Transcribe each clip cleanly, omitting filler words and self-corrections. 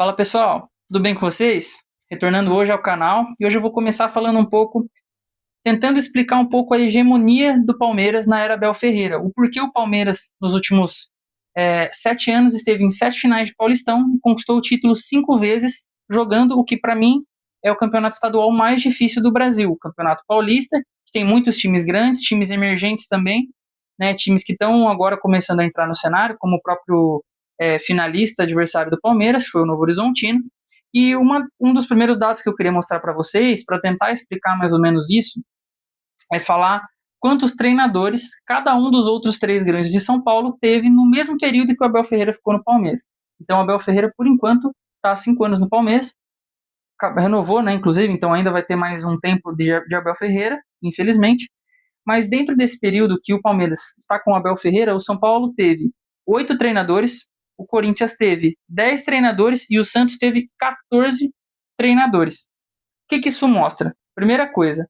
Fala pessoal, tudo bem com vocês? Retornando hoje ao canal e hoje eu vou começar falando um pouco, tentando explicar um pouco a hegemonia do Palmeiras na era Abel Ferreira. O porquê o Palmeiras nos últimos 7 anos esteve em 7 finais de Paulistão e conquistou o título 5 vezes, jogando o que para mim é o campeonato estadual mais difícil do Brasil, o Campeonato Paulista, que tem muitos times grandes, times emergentes também, né, times que estão agora começando a entrar no cenário, como o próprio finalista adversário do Palmeiras, foi o Novo Horizontino. E um dos primeiros dados que eu queria mostrar para vocês, para tentar explicar mais ou menos isso, é falar quantos treinadores cada um dos outros três grandes de São Paulo teve no mesmo período que o Abel Ferreira ficou no Palmeiras. Então, o Abel Ferreira, por enquanto, está há 5 anos no Palmeiras, renovou, né, inclusive, então ainda vai ter mais um tempo de Abel Ferreira, infelizmente. Mas dentro desse período que o Palmeiras está com o Abel Ferreira, o São Paulo teve 8 treinadores, o Corinthians teve 10 treinadores e o Santos teve 14 treinadores. O que isso mostra? Primeira coisa,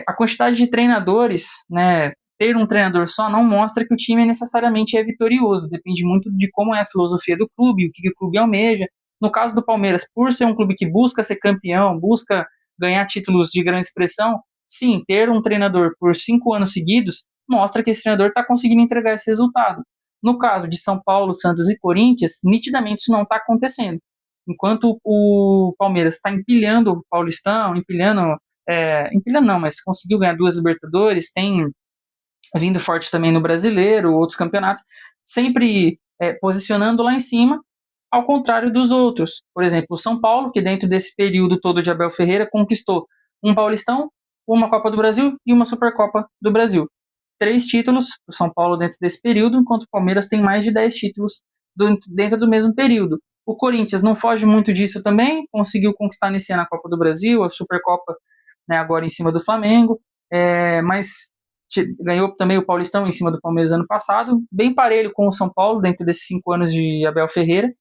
a quantidade de treinadores, né, ter um treinador só não mostra que o time necessariamente é vitorioso, depende muito de como é a filosofia do clube, o que o clube almeja. No caso do Palmeiras, por ser um clube que busca ser campeão, busca ganhar títulos de grande expressão, sim, ter um treinador por 5 anos seguidos mostra que esse treinador está conseguindo entregar esse resultado. No caso de São Paulo, Santos e Corinthians, nitidamente isso não está acontecendo. Enquanto o Palmeiras está empilhando o Paulistão, empilhando não, mas conseguiu ganhar 2 Libertadores, tem vindo forte também no Brasileiro, outros campeonatos, sempre posicionando lá em cima, ao contrário dos outros. Por exemplo, o São Paulo, que dentro desse período todo de Abel Ferreira conquistou um Paulistão, uma Copa do Brasil e uma Supercopa do Brasil. 3 títulos para o São Paulo dentro desse período, enquanto o Palmeiras tem mais de 10 títulos dentro do mesmo período. O Corinthians não foge muito disso também, conseguiu conquistar nesse ano a Copa do Brasil, a Supercopa, né, agora em cima do Flamengo, mas ganhou também o Paulistão em cima do Palmeiras ano passado, bem parelho com o São Paulo dentro desses 5 anos de Abel Ferreira.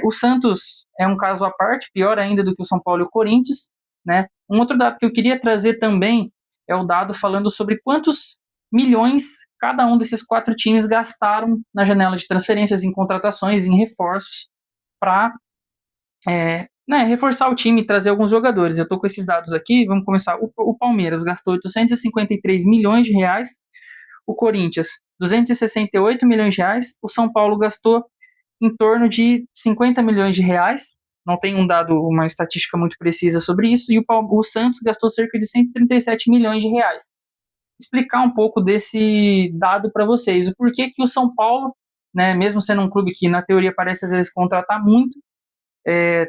O Santos é um caso à parte, pior ainda do que o São Paulo e o Corinthians, né? Um outro dado que eu queria trazer também é o dado falando sobre quantos milhões cada um desses 4 times gastaram na janela de transferências, em contratações, em reforços, para reforçar o time e trazer alguns jogadores. Eu estou com esses dados aqui, vamos começar. O Palmeiras gastou 853 milhões de reais, o Corinthians 268 milhões de reais, o São Paulo gastou em torno de 50 milhões de reais, não tem uma estatística muito precisa sobre isso, e o Santos gastou cerca de 137 milhões de reais. Explicar um pouco desse dado para vocês, o porquê que o São Paulo, né, mesmo sendo um clube que na teoria parece às vezes contratar muito,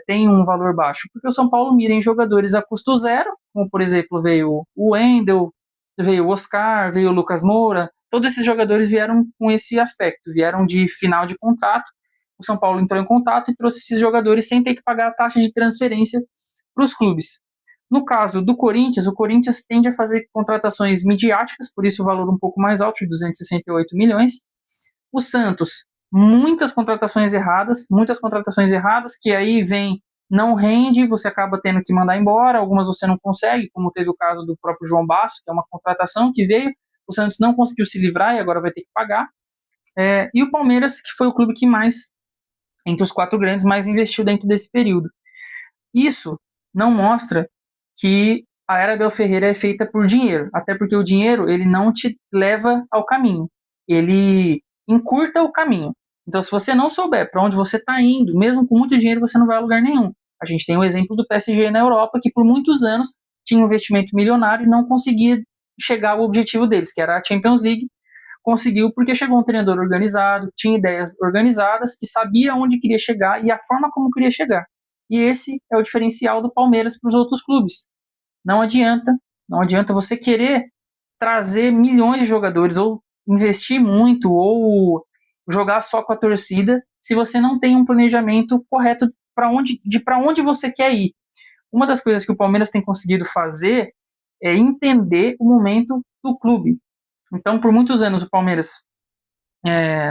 tem um valor baixo, porque o São Paulo mira em jogadores a custo zero, como por exemplo veio o Wendel, veio o Oscar, veio o Lucas Moura, todos esses jogadores vieram com esse aspecto, vieram de final de contrato, o São Paulo entrou em contato e trouxe esses jogadores sem ter que pagar a taxa de transferência para os clubes. No caso do Corinthians, o Corinthians tende a fazer contratações midiáticas, por isso o valor um pouco mais alto, de 268 milhões. O Santos, muitas contratações erradas, que aí não rende, você acaba tendo que mandar embora, algumas você não consegue, como teve o caso do próprio João Basso, que é uma contratação que veio, o Santos não conseguiu se livrar e agora vai ter que pagar. E o Palmeiras, que foi o clube que mais, entre os 4 grandes, mais investiu dentro desse período. Isso não mostra que a era Abel Ferreira é feita por dinheiro, até porque o dinheiro ele não te leva ao caminho, ele encurta o caminho. Então, se você não souber para onde você está indo, mesmo com muito dinheiro, você não vai a lugar nenhum. A gente tem o exemplo do PSG na Europa, que por muitos anos tinha um investimento milionário e não conseguia chegar ao objetivo deles, que era a Champions League. Conseguiu porque chegou um treinador organizado, que tinha ideias organizadas, que sabia onde queria chegar e a forma como queria chegar. E esse é o diferencial do Palmeiras para os outros clubes. Não adianta você querer trazer milhões de jogadores ou investir muito ou jogar só com a torcida se você não tem um planejamento correto para onde você quer ir. Uma das coisas que o Palmeiras tem conseguido fazer é entender o momento do clube. Então, por muitos anos, o Palmeiras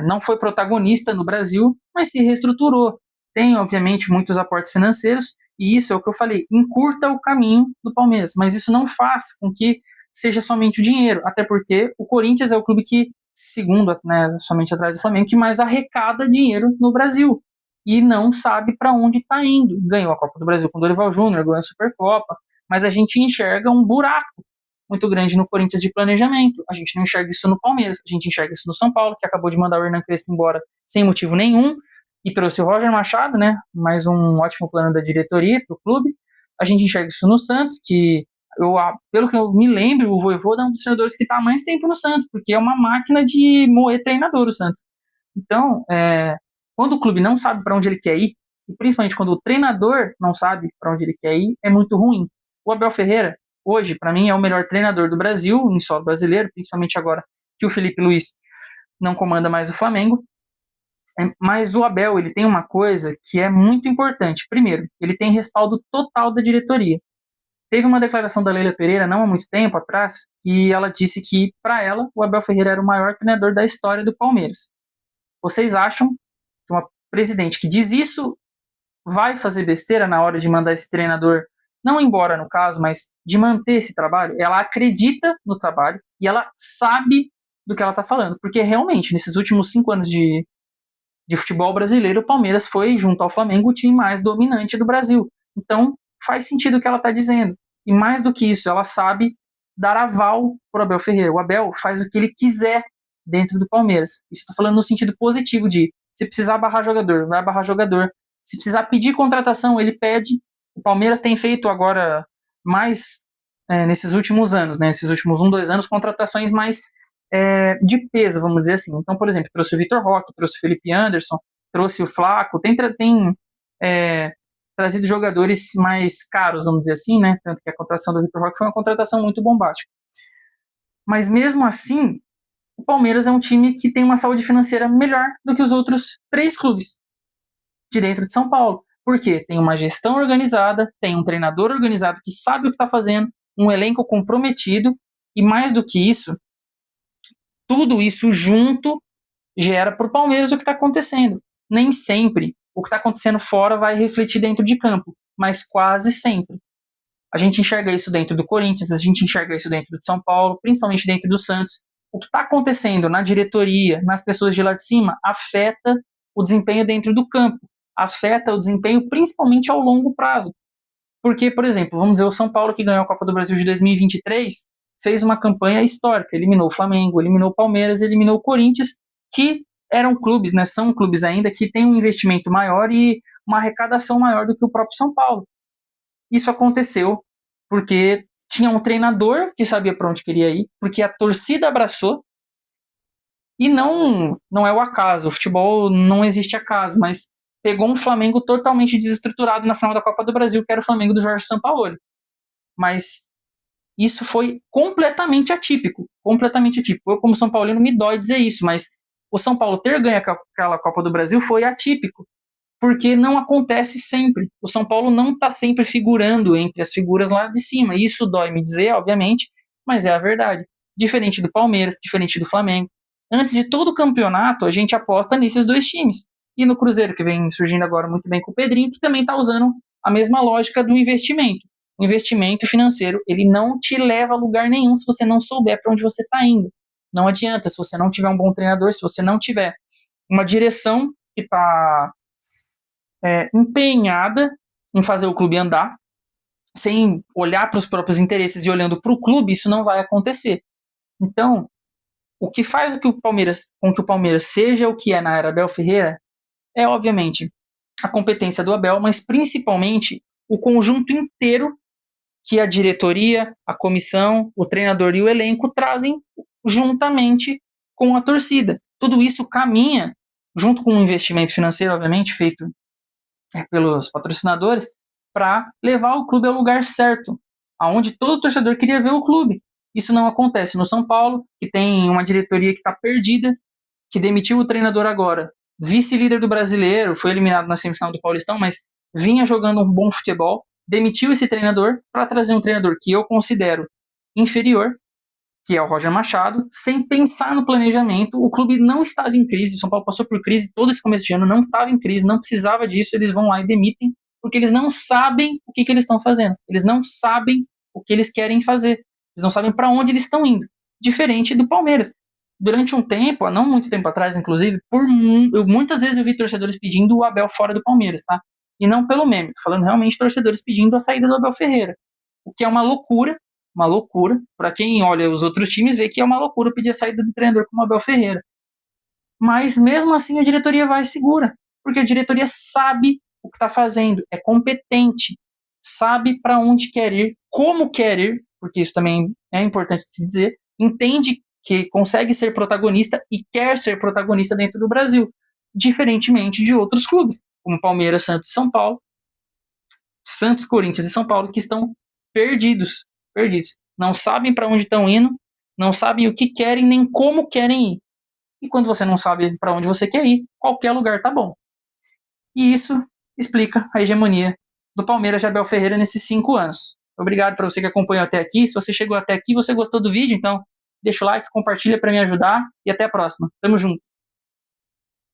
não foi protagonista no Brasil, mas se reestruturou. Tem, obviamente, muitos aportes financeiros, e isso é o que eu falei, encurta o caminho do Palmeiras, mas isso não faz com que seja somente o dinheiro, até porque o Corinthians é o clube que, segundo, né, somente atrás do Flamengo, que mais arrecada dinheiro no Brasil. e não sabe para onde está indo. Ganhou a Copa do Brasil com o Dorival Júnior, ganhou a Supercopa, mas a gente enxerga um buraco muito grande no Corinthians de planejamento. A gente não enxerga isso no Palmeiras, a gente enxerga isso no São Paulo, que acabou de mandar o Hernan Crespo embora sem motivo nenhum, e trouxe o Roger Machado, né, mais um ótimo plano da diretoria para o clube. A gente enxerga isso no Santos, que pelo que eu me lembro, o Vojvoda é um dos treinadores que está há mais tempo no Santos, porque é uma máquina de moer treinador o Santos. Então, quando o clube não sabe para onde ele quer ir, e principalmente quando o treinador não sabe para onde ele quer ir, é muito ruim. O Abel Ferreira, hoje, para mim, é o melhor treinador do Brasil, em solo brasileiro, principalmente agora que o Felipe Luiz não comanda mais o Flamengo. Mas o Abel, ele tem uma coisa que é muito importante. Primeiro, ele tem respaldo total da diretoria. Teve uma declaração da Leila Pereira, não há muito tempo atrás, que ela disse que, para ela, o Abel Ferreira era o maior treinador da história do Palmeiras. Vocês acham que uma presidente que diz isso vai fazer besteira na hora de mandar esse treinador, não embora no caso, mas de manter esse trabalho? Ela acredita no trabalho e ela sabe do que ela está falando, porque realmente, nesses últimos 5 anos de futebol brasileiro, o Palmeiras foi, junto ao Flamengo, o time mais dominante do Brasil. Então, faz sentido o que ela está dizendo. E mais do que isso, ela sabe dar aval para o Abel Ferreira. O Abel faz o que ele quiser dentro do Palmeiras. Isso estou falando no sentido positivo de, se precisar barrar jogador, vai barrar jogador. Se precisar pedir contratação, ele pede. O Palmeiras tem feito agora mais, nesses últimos anos, né, esses últimos 2 anos, contratações mais de peso, vamos dizer assim. Então, por exemplo, trouxe o Vitor Roque, trouxe o Felipe Anderson, trouxe o Flaco, tem trazido jogadores mais caros, vamos dizer assim, né? Tanto que a contratação do Vitor Roque foi uma contratação muito bombástica. Mas mesmo assim, o Palmeiras é um time que tem uma saúde financeira melhor do que os outros 3 clubes de dentro de São Paulo. Por quê? Tem uma gestão organizada, tem um treinador organizado que sabe o que está fazendo, um elenco comprometido, e mais do que isso, tudo isso junto gera para o Palmeiras o que está acontecendo. Nem sempre o que está acontecendo fora vai refletir dentro de campo, mas quase sempre. A gente enxerga isso dentro do Corinthians, a gente enxerga isso dentro de São Paulo, principalmente dentro do Santos. O que está acontecendo na diretoria, nas pessoas de lá de cima, afeta o desempenho dentro do campo, afeta o desempenho principalmente ao longo prazo. Porque, por exemplo, vamos dizer, o São Paulo, que ganhou a Copa do Brasil de 2023, fez uma campanha histórica, eliminou o Flamengo, eliminou o Palmeiras, eliminou o Corinthians, que eram clubes, né, são clubes ainda que têm um investimento maior e uma arrecadação maior do que o próprio São Paulo. Isso aconteceu porque tinha um treinador que sabia para onde queria ir, porque a torcida abraçou, e não é o acaso, o futebol não existe acaso, mas pegou um Flamengo totalmente desestruturado na final da Copa do Brasil, que era o Flamengo do Jorge Sampaoli. Mas isso foi completamente atípico, completamente atípico. Eu, como São Paulino, me dói dizer isso, mas o São Paulo ter ganho aquela Copa do Brasil foi atípico, porque não acontece sempre. O São Paulo não está sempre figurando entre as figuras lá de cima. Isso dói me dizer, obviamente, mas é a verdade. Diferente do Palmeiras, diferente do Flamengo. Antes de todo o campeonato, a gente aposta nesses 2 times. E no Cruzeiro, que vem surgindo agora muito bem com o Pedrinho, que também está usando a mesma lógica do investimento. O investimento financeiro, ele não te leva a lugar nenhum se você não souber para onde você está indo. Não adianta, se você não tiver um bom treinador, se você não tiver uma direção que está empenhada em fazer o clube andar, sem olhar para os próprios interesses e olhando para o clube, isso não vai acontecer. Então, o que faz com que o Palmeiras seja o que é na era Abel Ferreira é, obviamente, a competência do Abel, mas principalmente o conjunto inteiro que a diretoria, a comissão, o treinador e o elenco trazem juntamente com a torcida. Tudo isso caminha, junto com um investimento financeiro, obviamente, feito pelos patrocinadores, para levar o clube ao lugar certo, aonde todo torcedor queria ver o clube. Isso não acontece no São Paulo, que tem uma diretoria que está perdida, que demitiu o treinador agora, vice-líder do Brasileiro, foi eliminado na semifinal do Paulistão, mas vinha jogando um bom futebol, demitiu esse treinador para trazer um treinador que eu considero inferior, que é o Roger Machado, sem pensar no planejamento. O clube não estava em crise, o São Paulo passou por crise todo esse começo de ano, não estava em crise, não precisava disso, eles vão lá e demitem, porque eles não sabem o que eles estão fazendo, eles não sabem o que eles querem fazer, eles não sabem para onde eles estão indo, diferente do Palmeiras. durante um tempo, há não muito tempo atrás, inclusive, muitas vezes eu vi torcedores pedindo o Abel fora do Palmeiras, tá? E não pelo meme, tô falando realmente torcedores pedindo a saída do Abel Ferreira. O que é uma loucura. Para quem olha os outros times, vê que é uma loucura pedir a saída do treinador como Abel Ferreira. Mas mesmo assim a diretoria vai segura, porque a diretoria sabe o que está fazendo, é competente, sabe para onde quer ir, como quer ir, porque isso também é importante se dizer, entende que consegue ser protagonista e quer ser protagonista dentro do Brasil, diferentemente de outros clubes, como Palmeiras, Santos e São Paulo, Santos, Corinthians e São Paulo, que estão perdidos. Não sabem para onde estão indo, não sabem o que querem nem como querem ir. E quando você não sabe para onde você quer ir, qualquer lugar tá bom. E isso explica a hegemonia do Palmeiras de Abel Ferreira nesses 5 anos. Obrigado para você que acompanhou até aqui. Se você chegou até aqui, você gostou do vídeo, então deixa o like, compartilha para me ajudar e até a próxima. Tamo junto.